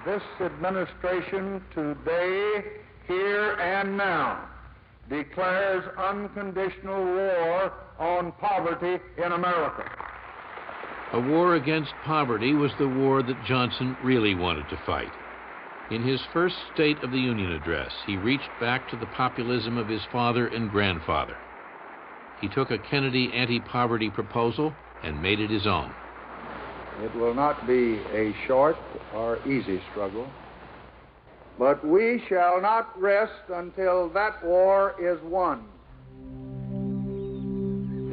This administration today, here and now, declares unconditional war on poverty in America. A war against poverty was the war that Johnson really wanted to fight. In his first State of the Union address, he reached back to the populism of his father and grandfather. He took a Kennedy anti-poverty proposal and made it his own. It will not be a short or easy struggle, but we shall not rest until that war is won.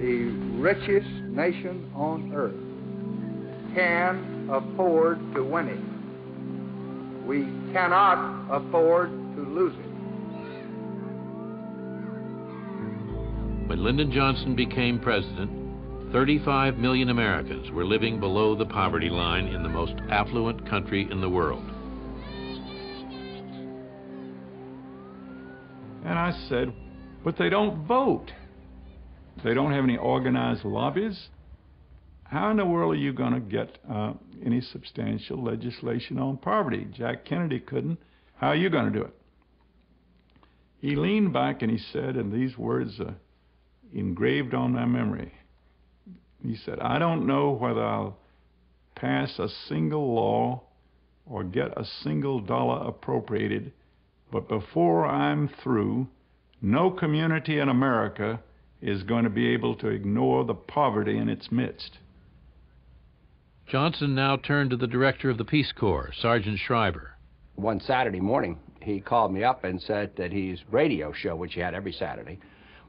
The richest nation on earth can afford to win it. We cannot afford to lose it. When Lyndon Johnson became president, 35 million Americans were living below the poverty line in the most affluent country in the world. And I said, but they don't vote. They don't have any organized lobbies. How in the world are you going to get any substantial legislation on poverty? Jack Kennedy couldn't. How are you going to do it? He leaned back and he said, and these words engraved on my memory, he said, I don't know whether I'll pass a single law or get a single dollar appropriated, but before I'm through, no community in America is going to be able to ignore the poverty in its midst. Johnson now turned to the director of the Peace Corps, Sergeant Shriver. One Saturday morning, he called me up and said that his radio show, which he had every Saturday,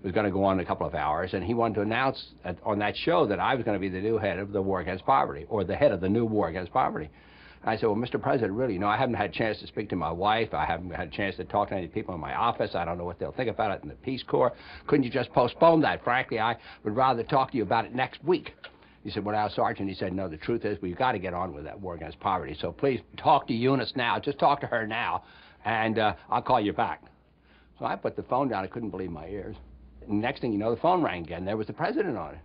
was going to go on in a couple of hours, and he wanted to announce on that show that I was going to be the new head of the war against poverty, or the head of the new war against poverty. And I said, well, Mr. President, really, I haven't had a chance to speak to my wife. I haven't had a chance to talk to any people in my office. I don't know what they'll think about it in the Peace Corps. Couldn't you just postpone that? Frankly, I would rather talk to you about it next week. He said, well, now, Sergeant, he said, no, the truth is we've got to get on with that war against poverty. So please talk to Eunice now. Just talk to her now, and I'll call you back. So I put the phone down. I couldn't believe my ears. Next thing you know, the phone rang again. There was the president on it.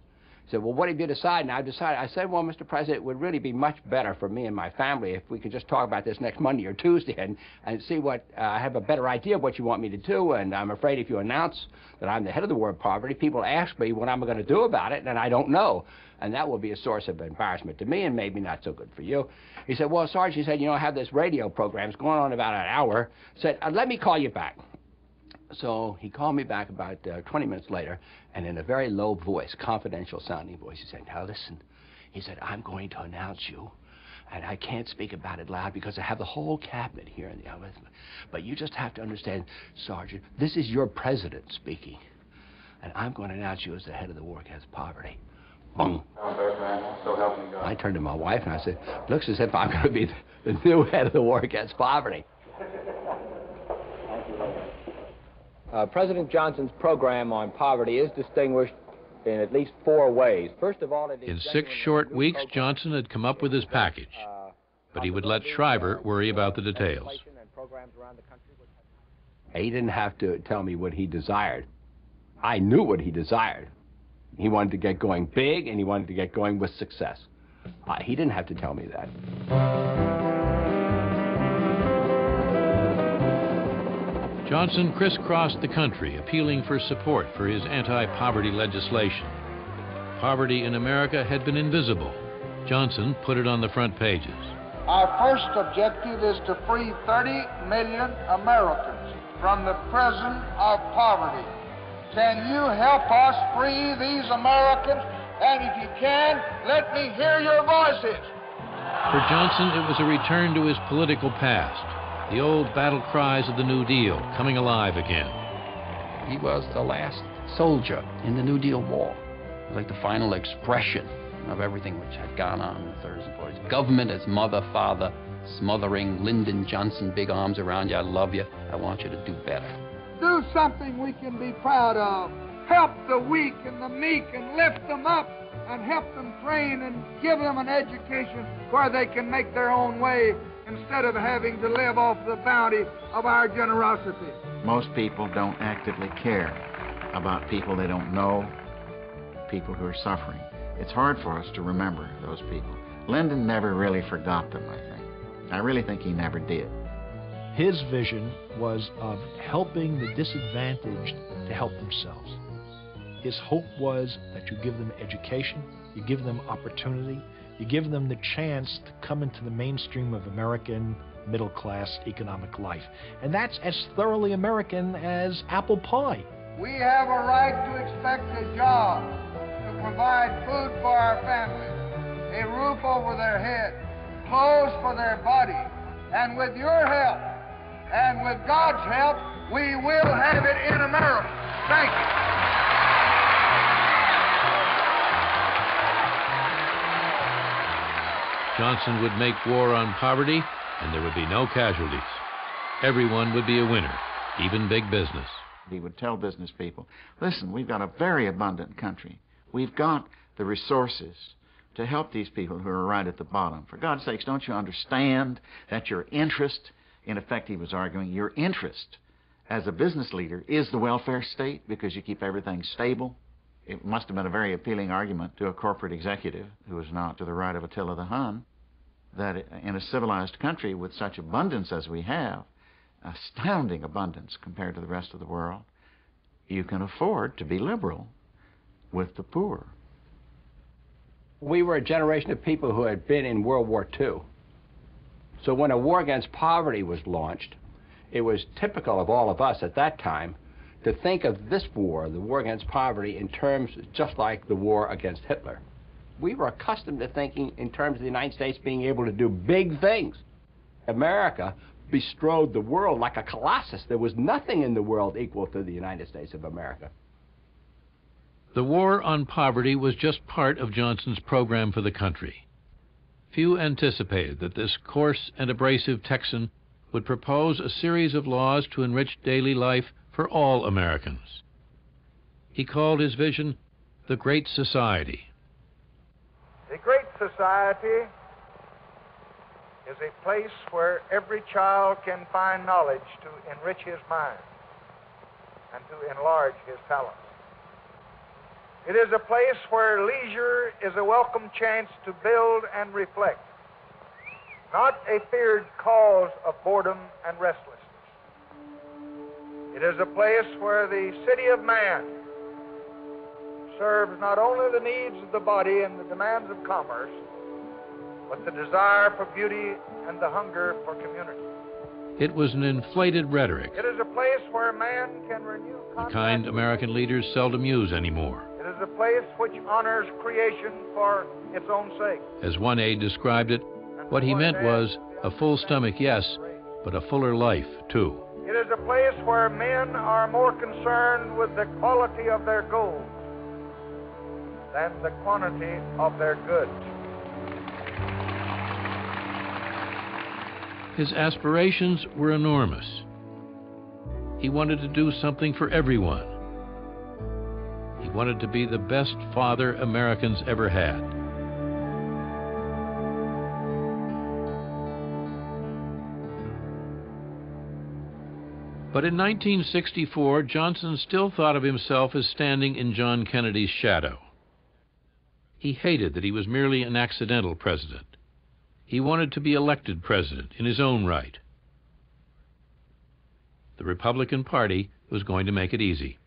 He said, well, what have you decided? And I said, well, Mr. President, it would really be much better for me and my family if we could just talk about this next Monday or Tuesday and see what, I have a better idea of what you want me to do. And I'm afraid if you announce that I'm the head of the war of poverty, people ask me what I'm going to do about it, and I don't know. And that will be a source of embarrassment to me and maybe not so good for you. He said, well, Sarge, he said, I have this radio program. It's going on about an hour. He said, let me call you back. So he called me back about 20 minutes later, and in a very low voice, confidential sounding voice, he said, now listen, he said, I'm going to announce you, and I can't speak about it loud because I have the whole cabinet here in the office, but you just have to understand, Sergeant, this is your president speaking, and I'm going to announce you as the head of the war against poverty. Boom. I turned to my wife and I said, looks as if I'm going to be the new head of the war against poverty. President Johnson's program on poverty is distinguished in at least 4 ways. First of all, in 6 short weeks, Johnson had come up with his package, but he would let Shriver worry about the details. He didn't have to tell me what he desired. I knew what he desired. He wanted to get going big, and he wanted to get going with success. He didn't have to tell me that. Johnson crisscrossed the country, appealing for support for his anti-poverty legislation. Poverty in America had been invisible. Johnson put it on the front pages. Our first objective is to free 30 million Americans from the prison of poverty. Can you help us free these Americans? And if you can, let me hear your voices. For Johnson, it was a return to his political past. The old battle cries of the New Deal coming alive again. He was the last soldier in the New Deal war. It was like the final expression of everything which had gone on in the 30s and 40s. Government as mother, father, smothering Lyndon Johnson, big arms around you, I love you, I want you to do better. Do something we can be proud of. Help the weak and the meek and lift them up and help them train and give them an education where they can make their own way instead of having to live off the bounty of our generosity. Most people don't actively care about people they don't know, people who are suffering. It's hard for us to remember those people. Lyndon never really forgot them, I think. I really think he never did. His vision was of helping the disadvantaged to help themselves. His hope was that you give them education, you give them opportunity, you give them the chance to come into the mainstream of American middle-class economic life. And that's as thoroughly American as apple pie. We have a right to expect a job, to provide food for our families, a roof over their head, clothes for their body. And with your help, and with God's help, we will have it in America. Thank you. Johnson would make war on poverty, and there would be no casualties. Everyone would be a winner, even big business. He would tell business people, listen, we've got a very abundant country. We've got the resources to help these people who are right at the bottom. For God's sakes, don't you understand that your interest, in effect he was arguing, your interest as a business leader is the welfare state because you keep everything stable? It must have been a very appealing argument to a corporate executive who was not to the right of Attila the Hun, that in a civilized country with such abundance as we have, astounding abundance compared to the rest of the world, you can afford to be liberal with the poor. We were a generation of people who had been in World War II. So when a war against poverty was launched, it was typical of all of us at that time to think of this war, the war against poverty, in terms just like the war against Hitler. We were accustomed to thinking in terms of the United States being able to do big things. America bestrode the world like a colossus. There was nothing in the world equal to the United States of America. The war on poverty was just part of Johnson's program for the country. Few anticipated that this coarse and abrasive Texan would propose a series of laws to enrich daily life for all Americans. He called his vision the Great Society. The Great Society is a place where every child can find knowledge to enrich his mind and to enlarge his talents. It is a place where leisure is a welcome chance to build and reflect, not a feared cause of boredom and restlessness. It is a place where the city of man serves not only the needs of the body and the demands of commerce, but the desire for beauty and the hunger for community. It was an inflated rhetoric, It is a place where man can renew the contact kind with American leaders seldom use anymore. It is a place which honors creation for its own sake. As one aide described it, what he meant was a full stomach, yes, but a fuller life, too. It is a place where men are more concerned with the quality of their gold than the quantity of their goods. His aspirations were enormous. He wanted to do something for everyone. He wanted to be the best father Americans ever had. But in 1964, Johnson still thought of himself as standing in John Kennedy's shadow. He hated that he was merely an accidental president. He wanted to be elected president in his own right. The Republican Party was going to make it easy.